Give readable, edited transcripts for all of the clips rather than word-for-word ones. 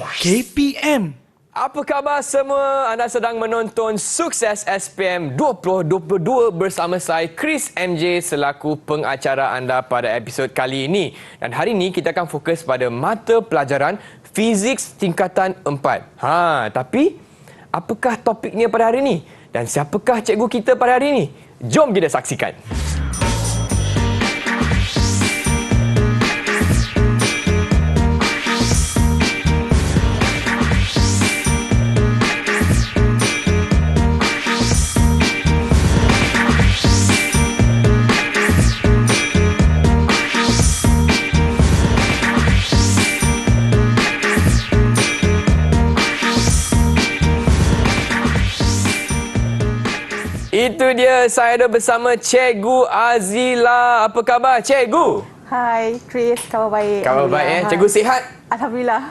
KPM. Apa khabar semua? Anda sedang menonton Sukses SPM 2022 bersama saya Chris MJ selaku pengacara anda pada episod kali ini. Dan hari ini kita akan fokus pada mata pelajaran Fizik tingkatan 4. Tapi apakah topiknya pada hari ini? Dan siapakah cikgu kita pada hari ini? Jom kita saksikan. Itu dia, saya ada bersama Cikgu Azila. Apa khabar, Cikgu? Hai, Chris. Khabar baik. Khabar baik, Cikgu sihat? Alhamdulillah.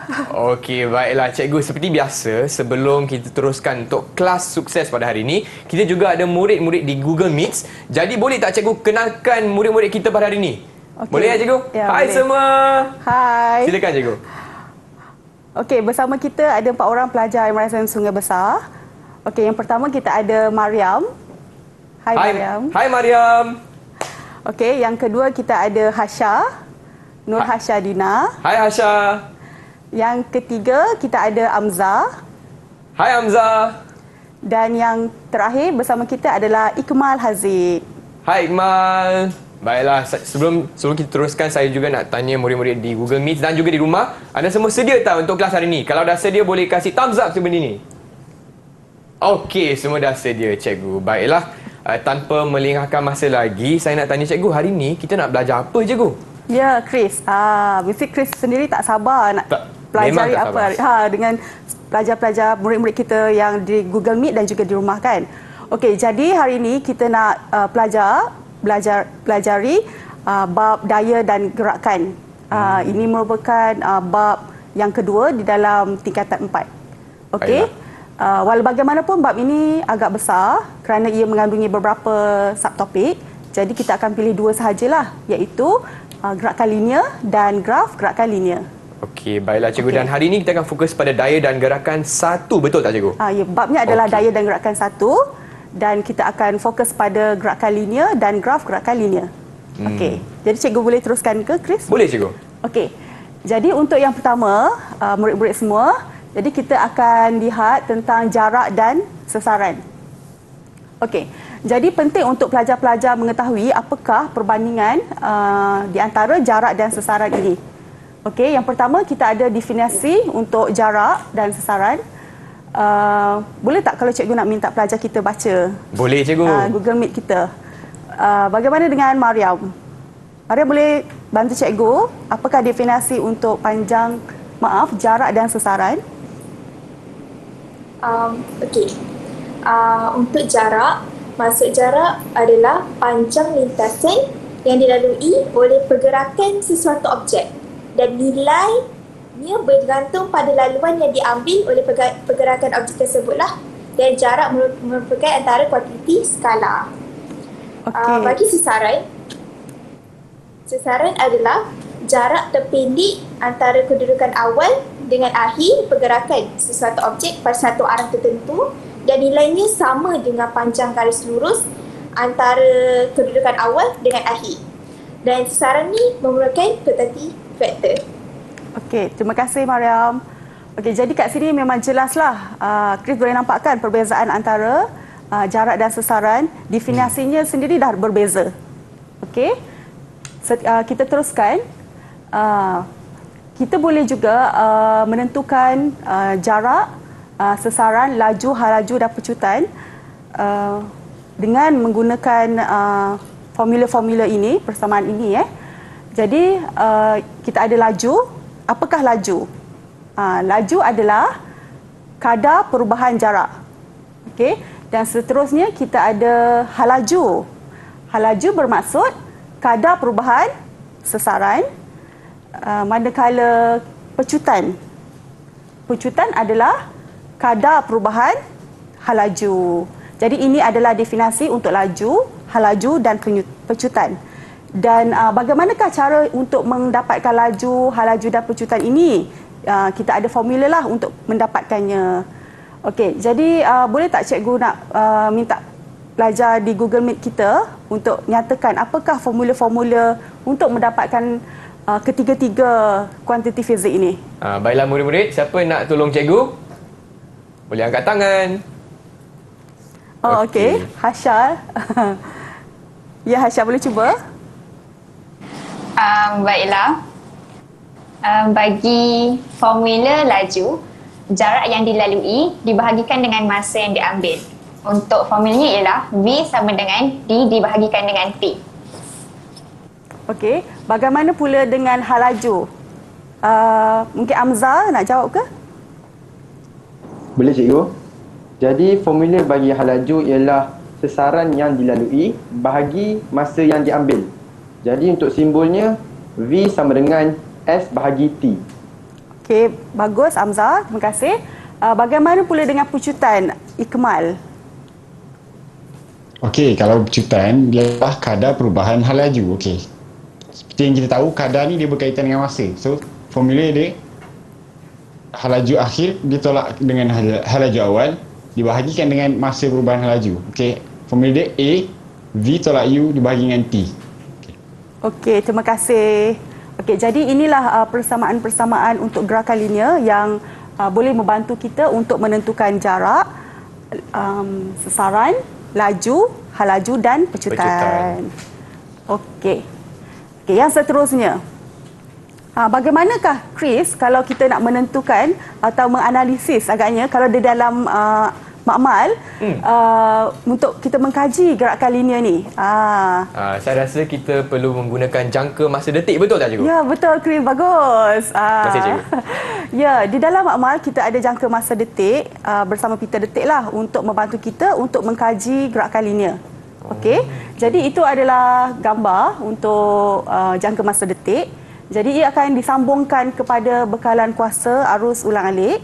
Okey, baiklah Cikgu. Seperti biasa, sebelum kita teruskan untuk kelas sukses pada hari ini, kita juga ada murid-murid di Google Meet. Jadi boleh tak Cikgu kenalkan murid-murid kita pada hari ini? Okay. Boleh ya Cikgu? Ya, Hai boleh. semua. Hai. Silakan Cikgu. Okey, bersama kita ada 4 orang pelajar Yayasan Sungai Besar. Okey, yang pertama kita ada Mariam. Hai Mariam. Hai Mariam. Okey, yang kedua kita ada Hasha. Nur Hasha Dina. Hai Hasha. Yang ketiga kita ada Amza. Hai Hamzah. Dan yang terakhir bersama kita adalah Ikmal Haziq. Hai Iqmal. Baiklah, sebelum kita teruskan, saya juga nak tanya murid-murid di Google Meet dan juga di rumah, anda semua sedia tak untuk kelas hari ini? Kalau dah sedia, boleh kasih thumbs up sebentar ni. Okey, semua dah sedia Cikgu. Baiklah, tanpa melengahkan masa lagi, saya nak tanya Cikgu, hari ini kita nak belajar apa Cikgu? Ya, Chris. Mesti Chris sendiri tak sabar nak pelajari tak apa dengan pelajar-pelajar murid-murid kita yang di Google Meet dan juga di rumah kan. Okey, jadi hari ini kita nak pelajari bab daya dan gerakan. Ini merupakan bab yang kedua di dalam tingkatan 4. Okey. Walau bagaimanapun bab ini agak besar kerana ia mengandungi beberapa subtopik. Jadi kita akan pilih 2 sahajalah, iaitu gerakan linear dan graf gerakan linear. Okey, baiklah Cikgu. Dan hari ini kita akan fokus pada daya dan gerakan 1, betul tak Cikgu? Ya, babnya adalah daya dan gerakan 1 dan kita akan fokus pada gerakan linear dan graf gerakan linear. Okey. Jadi Cikgu boleh teruskan ke Chris? Boleh Cikgu. Okey. Jadi untuk yang pertama, murid-murid semua, jadi kita akan lihat tentang jarak dan sesaran. Okey. Jadi penting untuk pelajar-pelajar mengetahui apakah perbandingan di antara jarak dan sesaran ini. Okey, yang pertama kita ada definisi untuk jarak dan sesaran. Boleh tak kalau cikgu nak minta pelajar kita baca? Boleh Cikgu. Google Meet kita. Bagaimana dengan Mariam? Mariam boleh bantu cikgu, apakah definisi untuk jarak dan sesaran? Okey. Untuk jarak, maksud jarak adalah panjang lintasan yang dilalui oleh pergerakan sesuatu objek dan nilainya bergantung pada laluan yang diambil oleh pergerakan objek tersebutlah, dan jarak merupakan antara kuantiti skala. Bagi sesaran adalah jarak terpendek antara kedudukan awal dengan akhir pergerakan sesuatu objek pada satu arah tertentu dan nilainya sama dengan panjang garis lurus antara kedudukan awal dengan akhir. Dan sesaran ni memerlukan kuantiti vektor. Okey, terima kasih Mariam. Okey, jadi kat sini memang jelaslah. Chris boleh nampakkan perbezaan antara jarak dan sesaran. Definisinya sendiri dah berbeza. Okey. Kita teruskan. Kita boleh juga menentukan jarak, sesaran, laju, halaju dan pecutan dengan menggunakan formula-formula ini, persamaan ini. Jadi kita ada laju. Apakah laju? Laju adalah kadar perubahan jarak. Okey. Dan seterusnya kita ada halaju. Halaju bermaksud kadar perubahan sesaran. Manakala pecutan adalah kadar perubahan halaju. Jadi ini adalah definisi untuk laju, halaju dan pecutan. Dan bagaimanakah cara untuk mendapatkan laju, halaju dan pecutan ini? kita ada formula lah untuk mendapatkannya. Okey, jadi boleh tak cikgu nak minta pelajar di Google Meet kita untuk nyatakan apakah formula-formula untuk mendapatkan ketiga-tiga kuantiti fizik ini? Baiklah murid-murid, siapa nak tolong cikgu? Boleh angkat tangan. Oh, okey. Hasya. Ya, Hasya boleh cuba? Baiklah. Bagi formula laju, jarak yang dilalui dibahagikan dengan masa yang diambil. Untuk formulanya ialah V sama dengan D dibahagikan dengan T. Okey. Bagaimana pula dengan hal laju? Mungkin Amza nak jawab ke? Boleh cikgu. Jadi formula bagi hal laju ialah sesaran yang dilalui bahagi masa yang diambil. Jadi untuk simbolnya V sama dengan S bahagi T. Okey, bagus Amza. Terima kasih. Bagaimana pula dengan pucutan Ikmal? Okey, kalau pucutan dia adalah kadar perubahan hal laju. Okey. Seperti yang kita tahu, kadar ni dia berkaitan dengan masa. So, formula dia hal laju akhir ditolak dengan hal laju awal dibahagikan dengan masa perubahan hal laju. Okey. Formula dia A V tolak U dibahagi dengan T. Okey, terima kasih. Okey, jadi inilah persamaan-persamaan untuk gerakan linear yang boleh membantu kita untuk menentukan jarak, sesaran, laju, hal laju dan pecutan. Okey. Okey, yang seterusnya. Bagaimanakah Chris kalau kita nak menentukan atau menganalisis agaknya kalau di dalam makmal untuk kita mengkaji gerakan linear ni? Saya rasa kita perlu menggunakan jangka masa detik, betul tak cikgu? Ya, betul Chris, bagus. Terima kasih cikgu. Ya, di dalam makmal kita ada jangka masa detik bersama pita detik lah untuk membantu kita untuk mengkaji gerakan linear. Okey. Jadi itu adalah gambar untuk jangka masa detik. Jadi ia akan disambungkan kepada bekalan kuasa arus ulang-alik.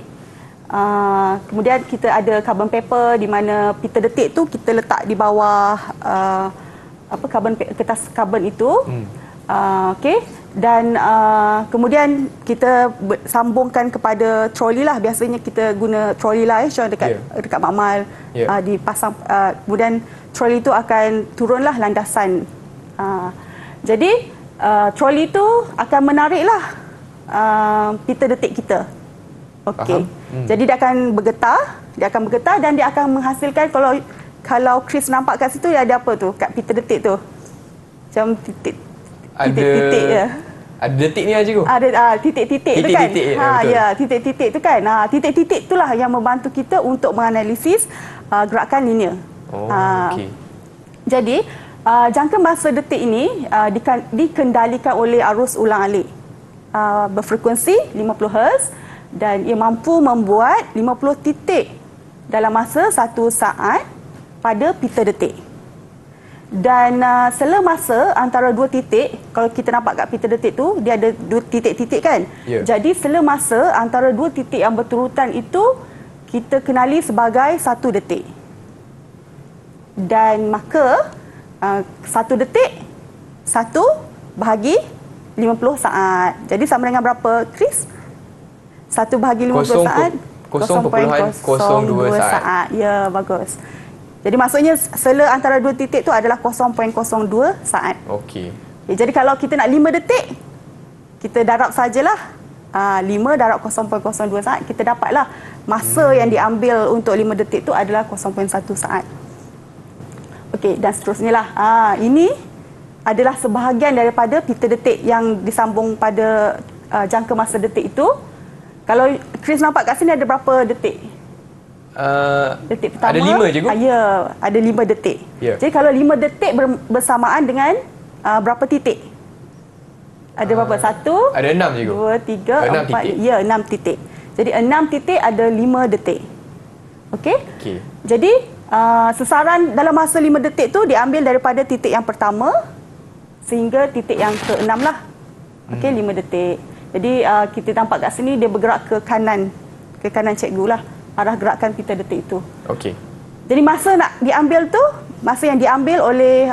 Kemudian kita ada carbon paper di mana pita detik tu kita letak di bawah kertas karbon itu. Okey. Dan kemudian kita sambungkan kepada troli lah. Biasanya kita guna troli lah dekat makmal. Dipasang, kemudian troli itu akan turunlah landasan. Jadi troli itu akan menariklah pita detik kita. Okey. Jadi dia akan bergetar, dan dia akan menghasilkan, kalau Chris nampak kat situ dia ada apa tu kat pita detik tu? Macam titik ya. Ada detik ni cikgu? Ada titik-titik tu kan? Titik-titik, Ya, titik-titik tu kan. Titik-titik itulah yang membantu kita untuk menganalisis gerakan linear. Okey. Jadi jangka masa detik ini dikendalikan oleh arus ulang-alik berfrekuensi 50 Hz dan ia mampu membuat 50 titik dalam masa 1 saat pada pita detik. Dan sela masa antara dua titik, kalau kita nampak kat pita detik tu dia ada dua titik-titik kan? Yeah. Jadi sela masa antara dua titik yang berturutan itu kita kenali sebagai 1 detik. Dan maka 1 detik 1 bahagi 50 saat. Jadi sama dengan berapa, Chris? 1 bahagi 50 saat 0.02 saat. Ya, bagus. Jadi maksudnya sela antara dua titik tu adalah 0.02 saat. Okey. Jadi kalau kita nak 5 detik, kita darab sajalah 5 darab 0.02 saat, kita dapatlah masa yang diambil untuk 5 detik tu adalah 0.1 saat. Okey, dan seterusnya lah. Ini adalah sebahagian daripada pita detik yang disambung pada jangka masa detik itu. Kalau Chris nampak kat sini ada berapa detik? Detik pertama. Ada 5 cikgu? Ya, ada 5 detik. Ya. Jadi kalau 5 detik bersamaan dengan berapa titik? Ada berapa? 1? Ada 6 cikgu. 2, 3, 4. titik. Ya, 6 titik. Jadi 6 titik ada 5 detik. Okey? Okey. Jadi sesaran dalam masa 5 detik tu diambil daripada titik yang pertama sehingga titik yang ke-6 lah. Okey, 5 detik. Jadi kita nampak kat sini dia bergerak ke kanan cikgu lah, arah gerakan pita detik itu. Okey. Jadi masa nak diambil tu, masa yang diambil oleh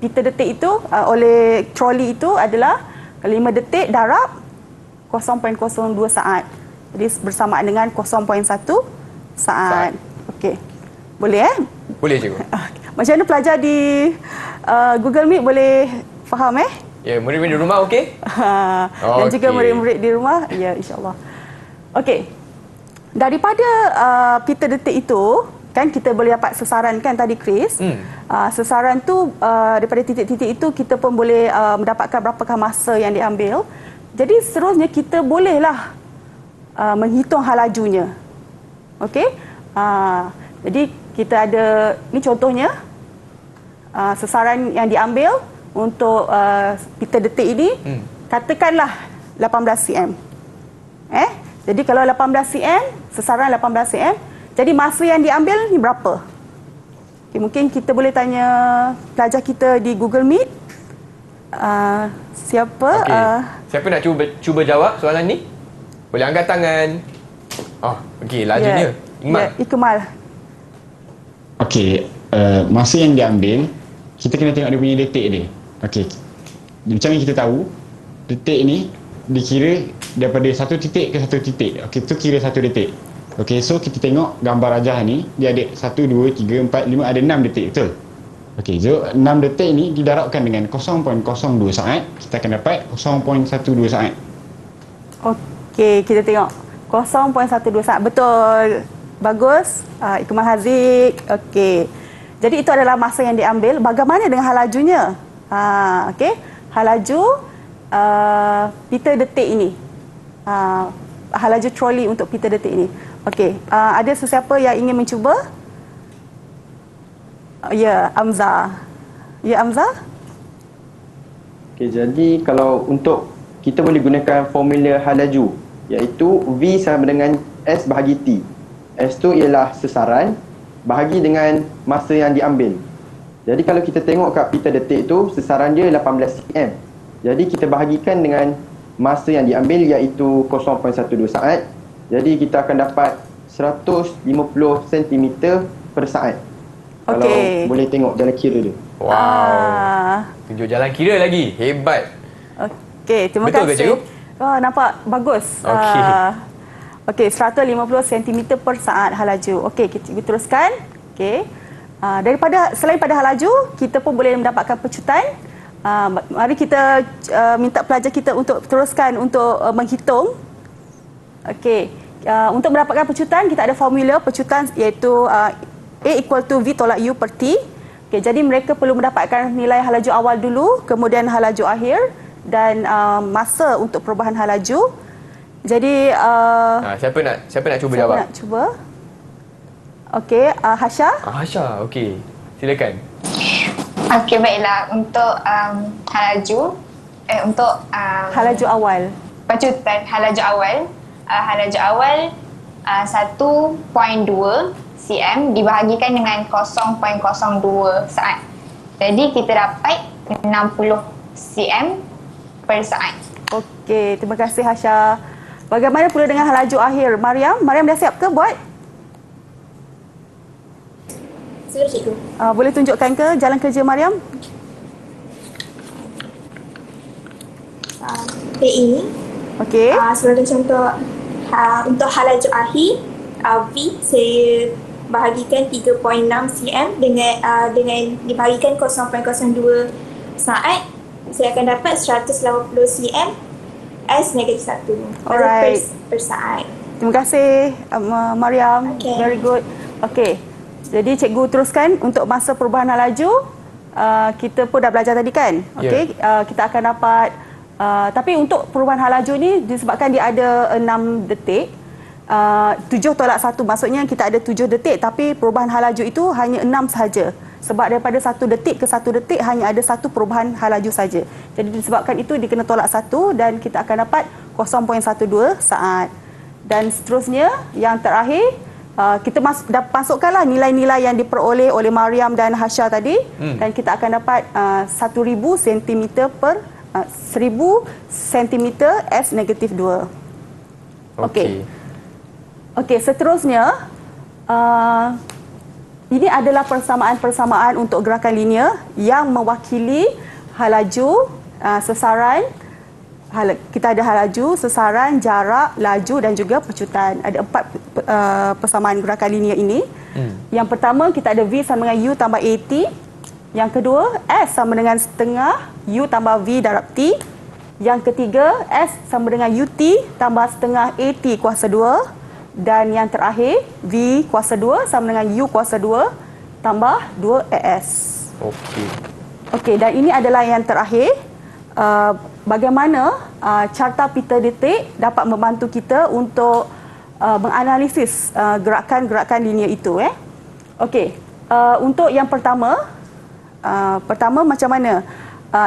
pita detik itu, oleh troli itu adalah 5 detik darab 0.02 saat. Jadi bersamaan dengan 0.1 saat. Okey. Boleh Boleh cikgu. Macam mana pelajar di Google Meet boleh faham Ya, murid-murid di rumah okey? Dan juga Okey. murid-murid di rumah, ya insya-Allah. Okey. Daripada pita detik itu, kan kita boleh dapat sesaran kan tadi Chris. Sesaran tu daripada titik-titik itu kita pun boleh mendapatkan berapakah masa yang diambil. Jadi seterusnya kita bolehlah menghitung hal lajunya. Okey? Jadi kita ada ni contohnya sesaran yang diambil untuk pita detik ini, katakanlah 18 cm. Jadi kalau 18 cm, sesaran 18 cm, jadi masa yang diambil ni berapa? Okay, mungkin kita boleh tanya pelajar kita di Google Meet. Siapa? Okey. Siapa nak cuba jawab soalan ni? Boleh angkat tangan. Okey, lajunya. Iqmal. Iqmal. Okey, masa yang diambil, kita kena tengok dia punya detik dia. Okey. Macam yang kita tahu, detik ni dikira daripada satu titik ke satu titik. Okey, tu kira satu detik. Okey, so kita tengok gambar rajah ni, dia ada 1, 2, 3, 4, 5, ada 6 detik, betul? Okey, so 6 detik ni didarabkan dengan 0.02 saat, kita akan dapat 0.12 saat. Okey, kita tengok. 0.12 saat. Betul. Bagus. Iqmal Haziq. Okey. Jadi itu adalah masa yang diambil. Bagaimana dengan hal lajunya? Okey. Hal laju pita detik ini. Hal laju troli untuk pita detik ini. Okey. Ada sesiapa yang ingin mencuba? Ya, Amza. Ya, Amza? Okey, jadi kalau untuk kita boleh gunakan formula hal laju, iaitu V sama dengan S bahagi T. S tu ialah sesaran bahagi dengan masa yang diambil. Jadi kalau kita tengok kat pita detik tu, sesaran dia 18 cm. Jadi kita bahagikan dengan masa yang diambil iaitu 0.12 saat. Jadi kita akan dapat 150 cm per saat. Kalau boleh tengok jalan kira dia. Wow. Tunjuk jalan kira lagi. Hebat. Okey, terima Betul kasih. ke, cikgu? Nampak bagus. Okey. Okey, 150 cm per saat hal laju. Okey, kita teruskan. Okey. Selain pada hal laju, kita pun boleh mendapatkan pecutan. Mari kita minta pelajar kita untuk teruskan untuk menghitung. Okey. Untuk mendapatkan pecutan, kita ada formula pecutan iaitu A equal to V tolak U per T. Okay, jadi mereka perlu mendapatkan nilai hal laju awal dulu, kemudian hal laju akhir dan masa untuk perubahan hal laju. Jadi siapa nak cuba siapa jawab? nak cuba? Okey, Hasha. Hasha, okey. Silakan. Okey, baiklah. Untuk hal laju, untuk Hal laju awal. pecutan hal laju awal, 1.2 cm dibahagikan dengan 0.02 saat. Jadi kita dapat 60 cm per saat. Okey, terima kasih Hasha. Bagaimana pula dengan hal laju akhir? Mariam dah siap ke buat? Sudah cikgu. Boleh tunjukkan ke jalan kerja Mariam? ini Okey. sebagai contoh untuk hal laju akhir, V saya bahagikan 3.6 cm dengan dibahagikan 0.02 saat, saya akan dapat 180 cm S negatif 1 Alright. per saat. Terima kasih Mariam. Okay. Very good. Okey. Jadi cikgu teruskan untuk masa perubahan hal laju. Kita pun dah belajar tadi kan? Okey. Kita akan dapat tapi untuk perubahan hal laju ni disebabkan dia ada 6 detik. 7 tolak 1, maksudnya kita ada 7 detik tapi perubahan hal laju itu hanya 6 sahaja. Sebab daripada 1 detik ke 1 detik hanya ada 1 perubahan hal laju saja. Jadi disebabkan itu dikena tolak 1 dan kita akan dapat 0.12 saat. Dan seterusnya yang terakhir kita masukkanlah nilai-nilai yang diperoleh oleh Mariam dan Hasha tadi dan kita akan dapat 1000 cm per 1000 cm S negatif 2. Okey. Okey, seterusnya ini adalah persamaan-persamaan untuk gerakan linear yang mewakili hal laju, sesaran kita ada halaju, sesaran, jarak, laju dan juga pecutan. Ada 4 persamaan gerakan linear ini. Yang pertama kita ada V sama dengan U tambah AT. Yang kedua S sama dengan setengah U tambah V darab T. Yang ketiga S sama dengan UT tambah setengah AT kuasa 2. Dan yang terakhir V kuasa 2 sama dengan U kuasa 2 tambah 2AS. Okey, dan ini adalah yang terakhir. Bagaimana carta pita detik dapat membantu kita untuk menganalisis gerakan-gerakan linear itu. Okey, untuk yang pertama macam mana?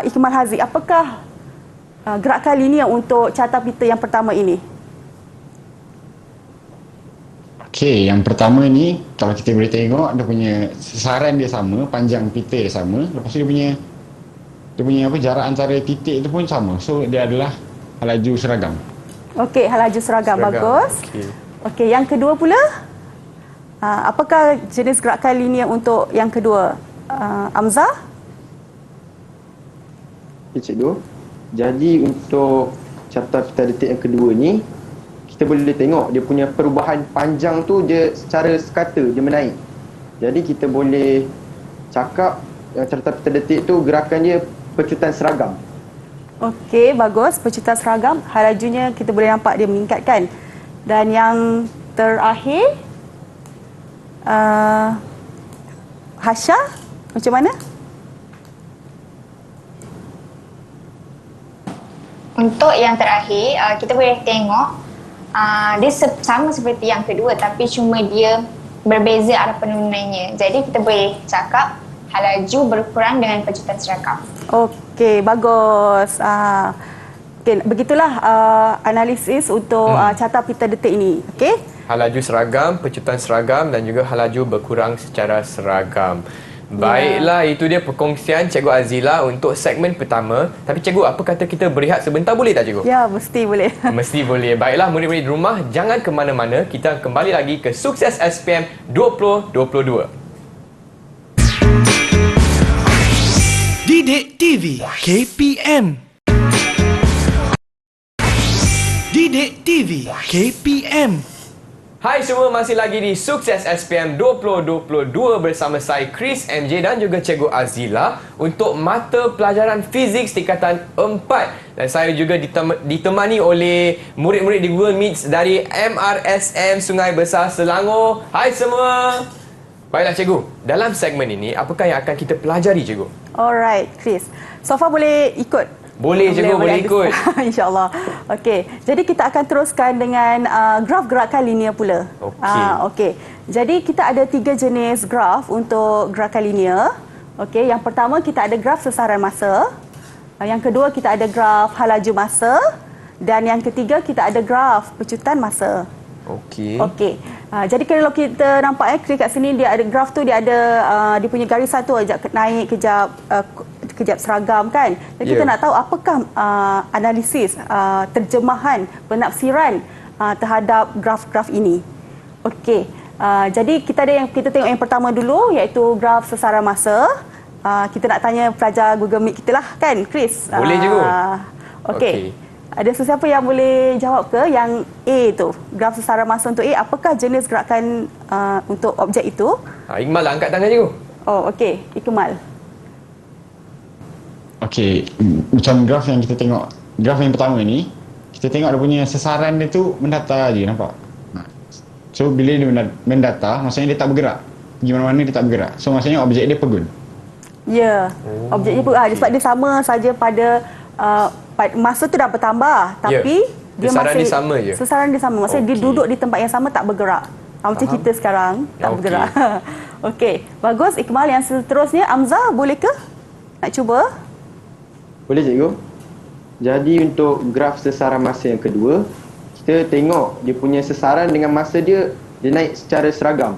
Ikmal Haziq, apakah gerakan linear untuk carta pita yang pertama ini? Okey, yang pertama ni kalau kita boleh tengok dia punya sesaran dia sama, panjang pita dia sama, lepas tu dia punya jarak antara titik itu pun sama. So dia adalah halaju seragam. Okey, halaju seragam. Bagus. Okey, yang kedua pula, apakah jenis gerakan linear untuk yang kedua? Amzah? Okay, Cikgu. Jadi untuk carta pita detik yang kedua ni, kita boleh tengok dia punya perubahan panjang tu dia secara sekata dia menaik. Jadi kita boleh cakap carta pita detik tu gerakan dia pecutan seragam. Okey, bagus. Pecutan seragam, halajunya kita boleh nampak dia meningkatkan. Dan yang terakhir, Hasha, macam mana? Untuk yang terakhir, kita boleh tengok dia sama seperti yang kedua tapi cuma dia berbeza arah penurunannya. Jadi kita boleh cakap halaju berkurang dengan pecutan seragam. Okey, bagus. Okey, begitulah analisis untuk carta pita detik ini. Okey? Halaju seragam, pecutan seragam dan juga halaju berkurang secara seragam. Baiklah, itu dia perkongsian Cikgu Azila untuk segmen pertama. Tapi Cikgu, apa kata kita berehat sebentar, boleh tak Cikgu? Ya, mesti boleh. Mesti boleh. Baiklah, murid-murid di rumah, jangan ke mana-mana. Kita kembali lagi ke Sukses SPM 2022. Didik TV KPM. Didik TV KPM. Hai semua, masih lagi di Sukses SPM 2022 bersama saya Chris MJ dan juga Cikgu Azila untuk mata pelajaran fizik tingkatan 4. Dan saya juga ditemani oleh murid-murid di Google Meet dari MRSM Sungai Besar Selangor. Hai semua. Baiklah Cikgu, dalam segmen ini apakah yang akan kita pelajari Cikgu? Alright, Chris. Sofa boleh ikut? Boleh Cikgu, boleh ikut. InsyaAllah. Okey, jadi kita akan teruskan dengan graf gerakan linear pula. Okey. Jadi kita ada 3 jenis graf untuk gerakan linear. Okey, yang pertama kita ada graf sesaran masa. Yang kedua kita ada graf halaju masa. Dan yang ketiga kita ada graf pecutan masa. Okey. Jadi kalau kita nampak kat sini dia ada graf tu, dia ada dia punya garisan tu ajak naik kejap seragam kan. Jadi kita nak tahu apakah analisis terjemahan penafsiran terhadap graf-graf ini. Okey. Jadi kita tengok yang pertama dulu iaitu graf sesaran masa. Kita nak tanya pelajar Google Meet kita lah kan, Chris? Boleh Cikgu. Okey. Ada sesiapa yang boleh jawab ke yang A tu? Graf sesaran masa untuk A, apakah jenis gerakan untuk objek itu? Iqmal angkat tangan Cikgu. Oh, okey. Iqmal. Okey, macam graf yang kita tengok, graf yang pertama ni, kita tengok dia punya sesaran dia tu mendatar je, nampak? So, bila dia mendatar, maksudnya dia tak bergerak. Pergi mana-mana dia tak bergerak. So, maksudnya objek dia pegun. Ya, objeknya pun sebab dia sama saja pada masa tu dah bertambah, tapi sesaran dia sama je. Sesaran dia sama. Maksudnya dia duduk di tempat yang sama, tak bergerak. Macam kita sekarang tak bergerak. Okey, bagus Iqmal. Yang seterusnya Amzah, boleh ke nak cuba? Boleh Cikgu. Jadi untuk graf sesaran masa yang kedua, kita tengok dia punya sesaran dengan masa dia naik secara seragam.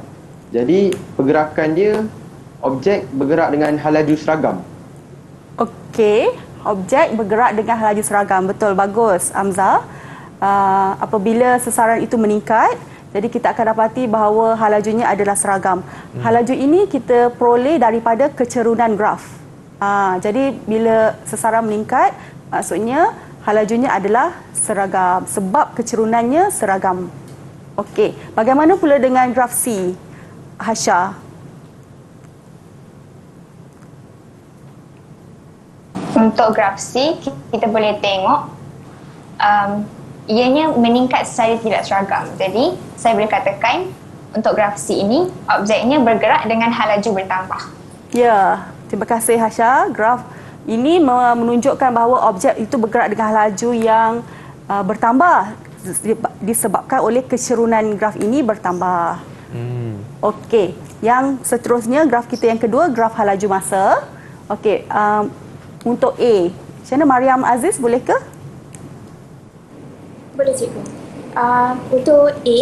Jadi pergerakan dia, objek bergerak dengan halaju seragam. Okey, objek bergerak dengan halaju seragam. Betul, bagus Amzah. Apabila sesaran itu meningkat, jadi kita akan dapati bahawa halajunya adalah seragam. Halaju ini kita peroleh daripada kecerunan graf. Jadi bila sesaran meningkat, maksudnya halajunya adalah seragam sebab kecerunannya seragam. Okey, bagaimana pula dengan graf C? Hasha. Untuk graf C, kita boleh tengok ianya meningkat secara tidak seragam. Jadi, saya boleh katakan untuk graf C ini, objeknya bergerak dengan halaju bertambah. Ya, terima kasih Hasha. Graf ini menunjukkan bahawa objek itu bergerak dengan halaju yang bertambah disebabkan oleh kecerunan graf ini bertambah. Okey, yang seterusnya graf kita yang kedua, graf halaju masa. Okey, untuk A, macam mana Mariam Aziz, boleh ke? Boleh cikgu. Untuk A,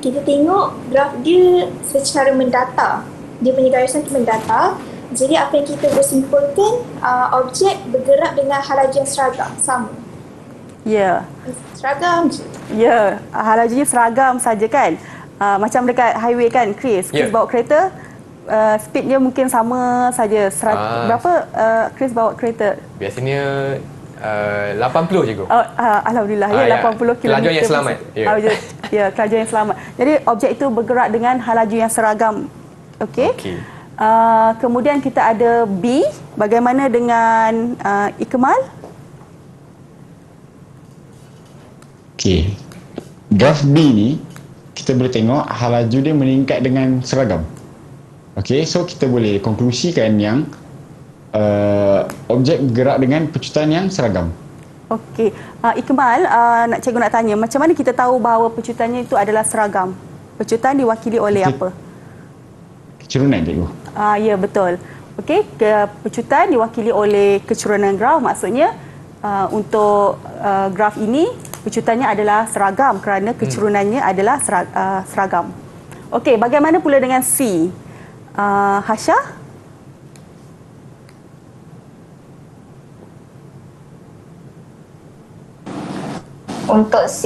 kita tengok graf dia secara mendata. Dia punya garisan tu mendata. Jadi apa yang kita bersimpulkan, objek bergerak dengan halaju yang seragam, sama. Ya. Seragam je. Ya, halajunya seragam saja kan. Macam dekat highway kan, Chris. Chris bawa kereta, speednya mungkin sama saja. Berapa Chris bawa kereta? Biasanya 80 cikgu. Alhamdulillah, ya 80 km. Kelajuan yang selamat. Ya, kelajuan yang selamat. Jadi objek itu bergerak dengan halaju yang seragam. Okey. Kemudian kita ada B. Bagaimana dengan Ikmal? Okey. Graf B ni kita boleh tengok halaju dia meningkat dengan seragam. Okey, so kita boleh konklusikan yang objek bergerak dengan pecutan yang seragam. Okey. Ikmal, cikgu nak tanya, macam mana kita tahu bahawa pecutannya itu adalah seragam? Pecutan diwakili oleh apa? Kecerunan, cikgu. Ya, betul. Okey, pecutan diwakili oleh kecerunan graf. Maksudnya untuk graf ini pecutannya adalah seragam kerana kecerunannya adalah seragam. Okey, bagaimana pula dengan C? Hasha? Untuk C,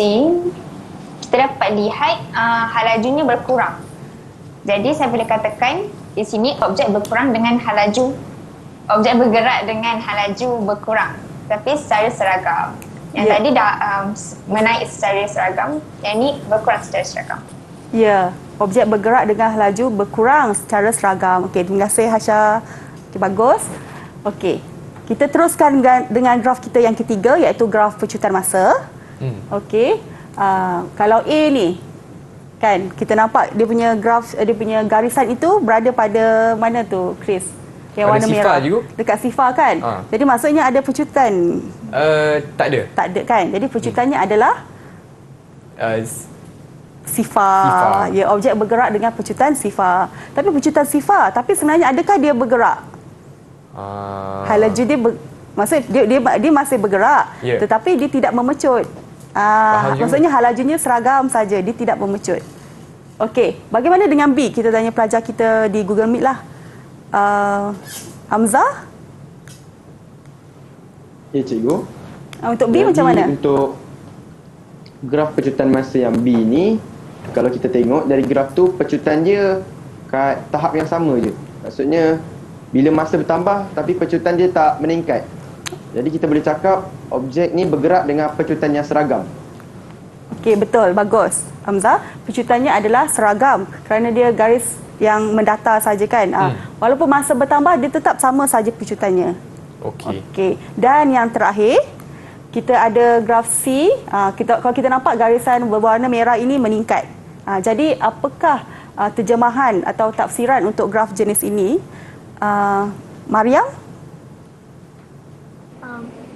kita dapat lihat halajunya berkurang. Jadi saya boleh katakan di sini objek berkurang dengan halaju. Objek bergerak dengan halaju berkurang, tapi secara seragam. Yang tadi dah menaik secara seragam, yang ini berkurang secara seragam. Ya, objek bergerak dengan halaju berkurang secara seragam. Okey, terima kasih Hasha. Okey, bagus. Okey, kita teruskan dengan graf kita yang ketiga, iaitu graf pecutan masa. Okey, kalau A ni, kan kita nampak dia punya graf, dia punya garisan itu berada pada mana tu, Chris? Yang pada warna sifar merah. juga? Dekat sifar kan? Jadi maksudnya ada pecutan. Tak ada. Tak ada kan? Jadi pecutannya adalah sifar. Ya, objek bergerak dengan pecutan sifar. Tapi pecutan sifar, tapi sebenarnya adakah dia bergerak? Halaju dia maksud dia masih bergerak, tetapi dia tidak memecut. Maksudnya halajunya seragam saja, dia tidak memecut. Okey, bagaimana dengan B? Kita tanya pelajar kita di Google Meet lah. Hamzah? Ya, cikgu. Untuk B macam mana? Untuk graf pecutan masa yang B ni, kalau kita tengok dari graf tu, pecutan dia kat tahap yang sama je. Maksudnya bila masa bertambah tapi pecutan dia tak meningkat. Jadi kita boleh cakap objek ni bergerak dengan pecutan yang seragam. Okey, betul. Bagus. Hamzah, pecutannya adalah seragam kerana dia garis yang mendata saja kan. Walaupun masa bertambah, dia tetap sama saja pecutannya. Okey. Dan yang terakhir, kita ada graf C. Kalau kita nampak garisan berwarna merah ini meningkat. Jadi apakah terjemahan atau tafsiran untuk graf jenis ini? Mariam?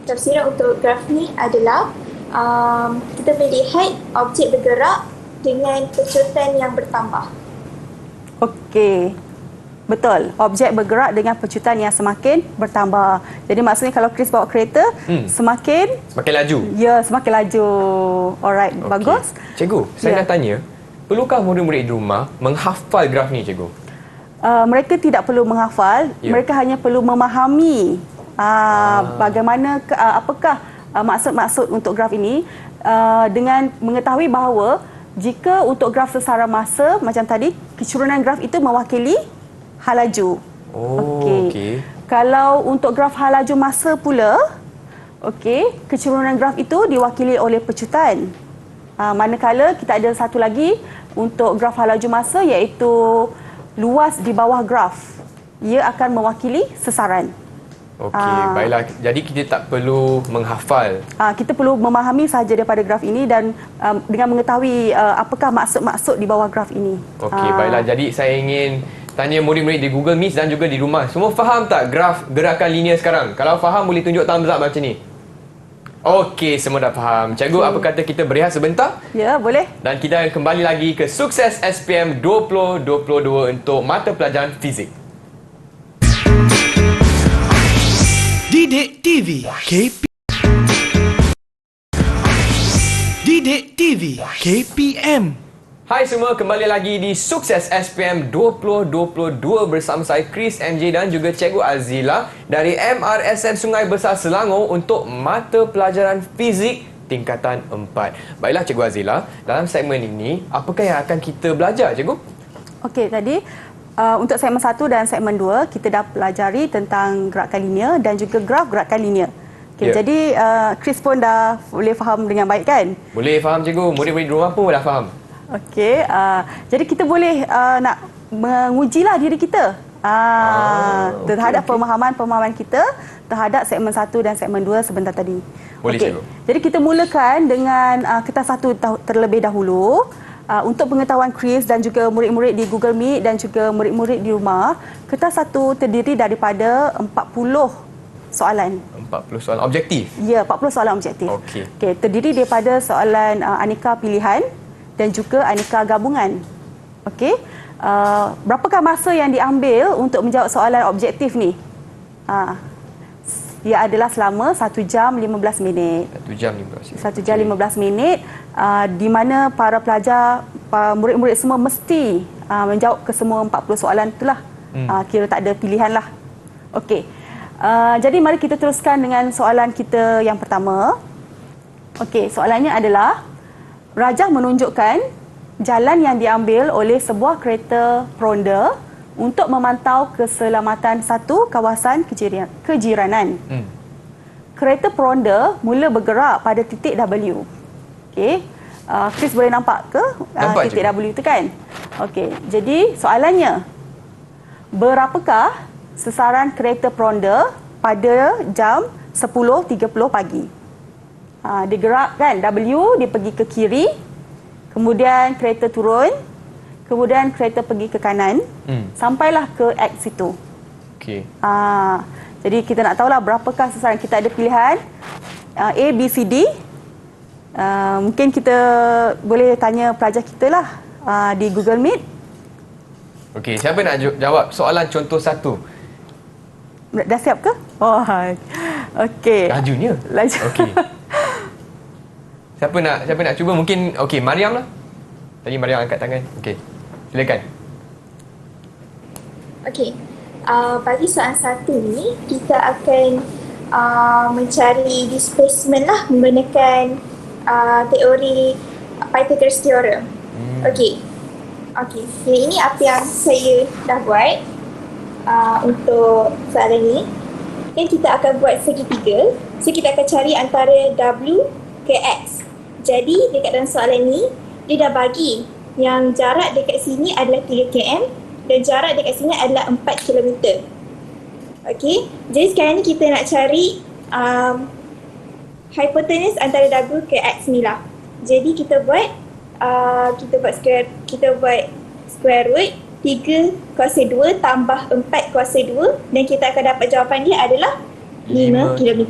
Tafsiran untuk graf ni adalah kita boleh lihat objek bergerak dengan pecutan yang bertambah. Okey. Betul. Objek bergerak dengan pecutan yang semakin bertambah. Jadi maksudnya kalau Chris bawa kereta, semakin laju. Ya, semakin laju. Alright, bagus. Cikgu, saya nak tanya, perlukah murid-murid di rumah menghafal graf ni, cikgu? Mereka tidak perlu menghafal, mereka hanya perlu memahami bagaimana apakah maksud-maksud untuk graf ini, dengan mengetahui bahawa jika untuk graf sesaran masa macam tadi, kecerunan graf itu mewakili halaju. Okey. Kalau untuk graf halaju masa pula, Okey, kecerunan graf itu diwakili oleh pecutan. Manakala kita ada satu lagi untuk graf halaju masa iaitu luas di bawah graf. Ia akan mewakili sasaran. Okey, baiklah. Jadi kita tak perlu menghafal. Kita perlu memahami sahaja daripada graf ini dan dengan mengetahui apakah maksud-maksud di bawah graf ini. Okey, baiklah. Jadi saya ingin tanya murid-murid di Google Meet dan juga di rumah. Semua faham tak graf gerakan linear sekarang? Kalau faham, boleh tunjuk thumbs up macam ni. Okey, semua dah faham. Cikgu, apa kata kita berehat sebentar? Ya, boleh. Dan kita akan kembali lagi ke Sukses SPM 2022 untuk mata pelajaran fizik. Didik TV KP Didik TV KPM. Hai semua, kembali lagi di Sukses SPM 2022 bersama saya Chris MJ dan juga Cikgu Azila dari MRSM Sungai Besar Selangor untuk mata pelajaran fizik tingkatan 4. Baiklah Cikgu Azila, dalam segmen ini apakah yang akan kita belajar Cikgu? Okey, tadi untuk segmen 1 dan segmen 2 kita dah pelajari tentang gerakan linear dan juga graf gerakan linear. Okey, Ya. jadi Chris pun dah boleh faham dengan baik kan? Boleh faham Cikgu, murid-murid di rumah pun dah faham. Okey, jadi kita boleh nak mengujilah diri kita terhadap pemahaman kita terhadap segmen 1 dan segmen 2 sebentar tadi. Boleh, Okey, Cikgu. jadi kita mulakan dengan kertas 1 terlebih dahulu. Untuk pengetahuan Chris dan juga murid-murid di Google Meet dan juga murid-murid di rumah, kertas 1 terdiri daripada 40 soalan. 40 soalan objektif. Ya, 40 soalan objektif. Okey. Okey, terdiri daripada soalan aneka pilihan dan juga aneka gabungan. Okey. Berapakah masa yang diambil untuk menjawab soalan objektif ni? Ia adalah selama 1 jam 15 minit. 1 jam 15 minit. 1 jam 15 minit di mana para pelajar, murid-murid semua mesti menjawab ke semua 40 soalan itulah. Kira tak ada pilihan lah. Okey. Jadi mari kita teruskan dengan soalan kita yang pertama. Okey, soalannya adalah rajah menunjukkan jalan yang diambil oleh sebuah kereta peronda untuk memantau keselamatan satu kawasan kejiranan. Kereta peronda mula bergerak pada titik W. Okey. Chris boleh nampak ke Nampak, titik Cikgu. W itu kan? Okey. Jadi soalannya, berapakah sesaran kereta peronda pada jam 10.30 pagi? Dia gerak kan, W dia pergi ke kiri, kemudian kereta turun, kemudian kereta pergi ke kanan, sampailah ke X itu. Okey. Jadi kita nak tahulah berapakah sesaran. Kita ada pilihan A, B, C, D. Mungkin kita boleh tanya pelajar kita lah di Google Meet. Okey, siapa nak jawab soalan contoh 1? Dah siap ke? Oh, okey. Lajunya. Laju. Okey. Siapa nak cuba? Mungkin okey, Mariam lah. Tadi Mariam angkat tangan. Okey. Silakan. Okey. Bagi soalan 1 ni, kita akan mencari displacement lah menggunakan teori Pythagoras theorem. Okey. Yang ini apa yang saya dah buat untuk soalan ni. Dan kita akan buat segitiga. So kita akan cari antara W ke X. Jadi dekat dalam soalan ni, dia dah bagi yang jarak dekat sini adalah 3 km dan jarak dekat sini adalah 4 km. Okey, jadi sekarang ni kita nak cari hypotenuse antara W ke X ni lah. Jadi kita buat square root 3 kuasa 2 tambah 4 kuasa 2 dan kita akan dapat jawapan dia adalah 5 km.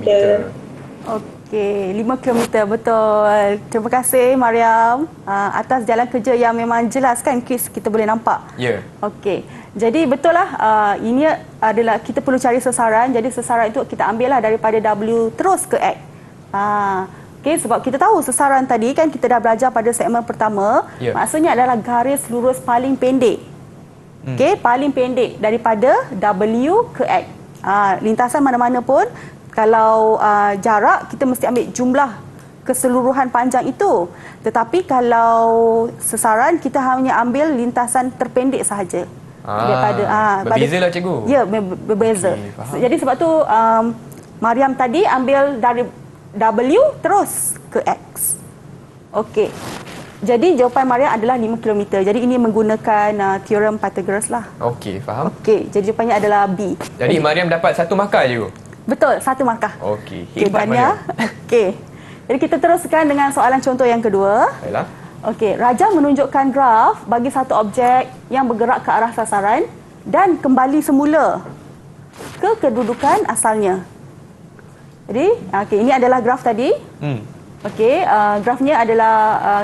Okey, 5 km, betul. Terima kasih Mariam atas jalan kerja yang memang jelas kan Chris, kita boleh nampak. Ya. Okey, jadi betul lah ini adalah kita perlu cari sesaran. Jadi sesaran itu kita ambil lah daripada W terus ke X. Okey, sebab kita tahu sesaran tadi kan kita dah belajar pada segmen pertama. Ya. Maksudnya adalah garis lurus paling pendek. Okey, paling pendek daripada W ke X. Lintasan mana-mana pun kalau jarak kita mesti ambil jumlah keseluruhan panjang itu. Tetapi kalau sesaran kita hanya ambil lintasan terpendek sahaja. Berbeza lah cikgu. Ya, berbeza. Okey, faham. Jadi sebab tu Mariam tadi ambil W terus ke X. Okey. Jadi jawapan Mariam adalah 5 km. Jadi ini menggunakan teorem Pythagoras lah. Okey, faham. Okey, jadi jawapannya adalah B. Jadi Mariam dapat 1 markah je. Betul, 1 markah. Okey, Okey, hebat Dania. Mariam. Okey. Jadi kita teruskan dengan soalan contoh yang kedua. Baiklah. Okey, Raja menunjukkan graf bagi satu objek yang bergerak ke arah sasaran dan kembali semula ke kedudukan asalnya. Jadi, okey, ini adalah graf tadi. Okey, grafnya adalah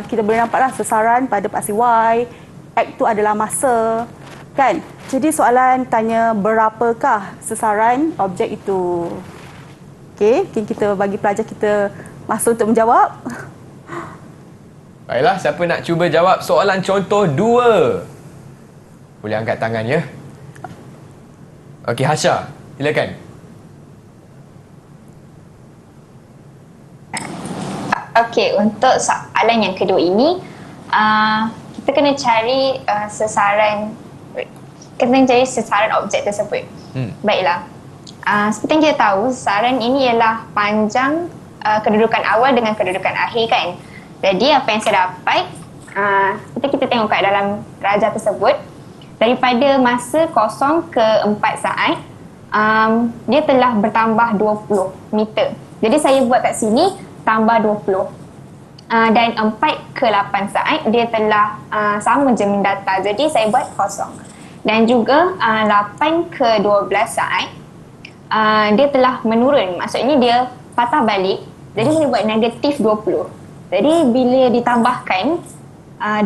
kita boleh nampaklah sasaran pada paksi Y, X tu adalah masa, kan? Jadi soalan tanya berapakah sesaran objek itu. Okey, mungkin kita bagi pelajar kita masa untuk menjawab. Baiklah, siapa nak cuba jawab soalan contoh 2? Boleh angkat tangan ya. Okey, Hasha, silakan. Okey, untuk soalan yang kedua ini, kita kena cari sesaran objek tersebut. Baiklah. Seperti yang kita tahu, sesaran ini ialah panjang kedudukan awal dengan kedudukan akhir, kan? Jadi apa yang saya dapat, seperti kita tengok kat dalam raja tersebut, daripada masa 0 ke 4 saat, dia telah bertambah 20 meter. Jadi saya buat kat sini tambah 20. Dan 4 ke 8 saat dia telah sama je mendata. Jadi saya buat kosong. Dan juga 8 ke 12 saat dia telah menurun. Maksudnya dia patah balik. Jadi saya buat negatif 20. Jadi bila ditambahkan 20